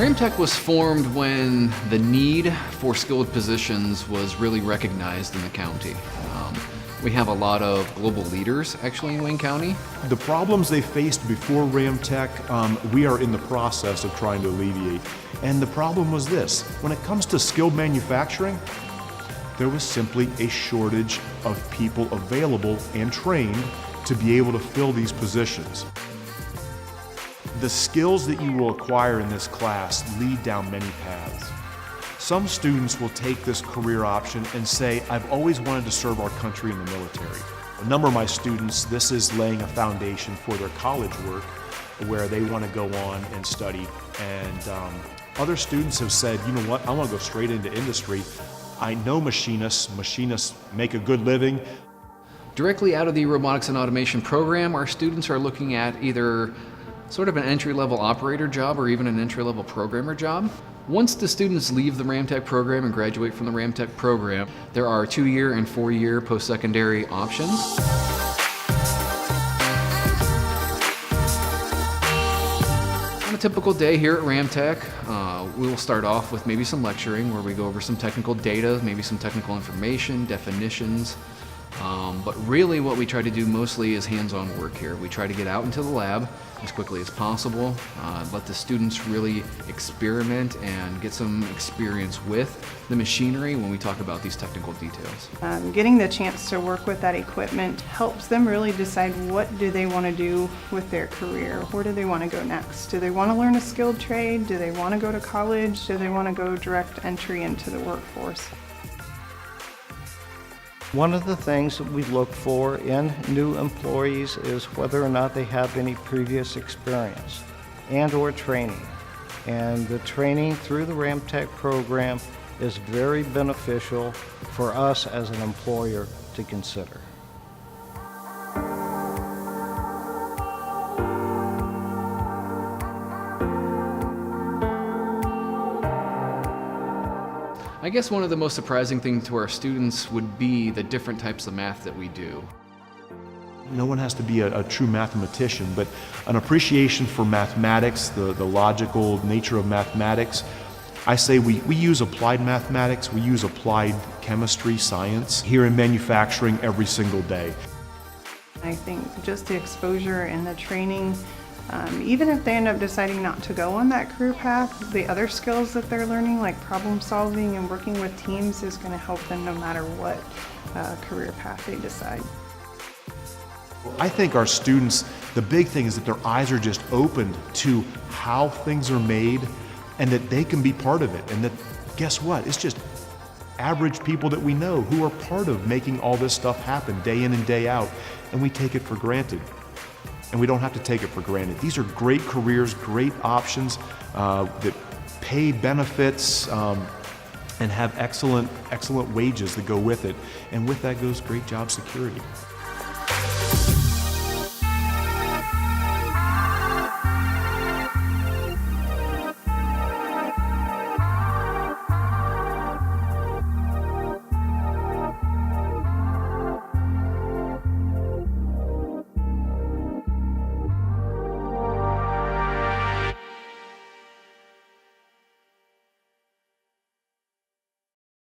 RAMTEC was formed when the need for skilled positions was really recognized in the county. We have a lot of global leaders actually in Wayne County. The problems they faced before RAMTEC, we are in the process of trying to alleviate. And the problem was this: when it comes to skilled manufacturing, there was simply a shortage of people available and trained to be able to fill these positions. The skills that you will acquire in this class lead down many paths. Some students will take this career option and say, I've always wanted to serve our country in the military. A number of my students, this is laying a foundation for their college work where they want to go on and study. And other students have said, you know what, I want to go straight into industry. I know machinists make a good living. Directly out of the Robotics and Automation program, our students are looking at either sort of an entry-level operator job or even an entry-level programmer job. Once the students leave the RAMTEC program and graduate from the RAMTEC program, there are 2-year and 4-year post-secondary options. On a typical day here at RAMTEC, we will start off with maybe some lecturing where we go over some technical data, maybe some technical information, definitions. But really what we try to do mostly is hands-on work here. We try to get out into the lab as quickly as possible, let the students really experiment and get some experience with the machinery when we talk about these technical details. Getting the chance to work with that equipment helps them really decide what do they want to do with their career. Where do they want to go next? Do they want to learn a skilled trade? Do they want to go to college? Do they want to go direct entry into the workforce? One of the things that we look for in new employees is whether or not they have any previous experience and/or training. And the training through the RAMTEC program is very beneficial for us as an employer to consider. I guess one of the most surprising things to our students would be the different types of math that we do. No one has to be a true mathematician, but an appreciation for mathematics, the logical nature of mathematics. I say we use applied mathematics, we use applied chemistry, science here in manufacturing every single day. I think just the exposure and the training, even if they end up deciding not to go on that career path, the other skills that they're learning, like problem solving and working with teams, is going to help them no matter what career path they decide. I think our students, the big thing is that their eyes are just opened to how things are made and that they can be part of it. And that, guess what? It's just average people that we know who are part of making all this stuff happen day in and day out. And we take it for granted. And we don't have to take it for granted. These are great careers, great options that pay benefits and have excellent wages that go with it. And with that goes great job security.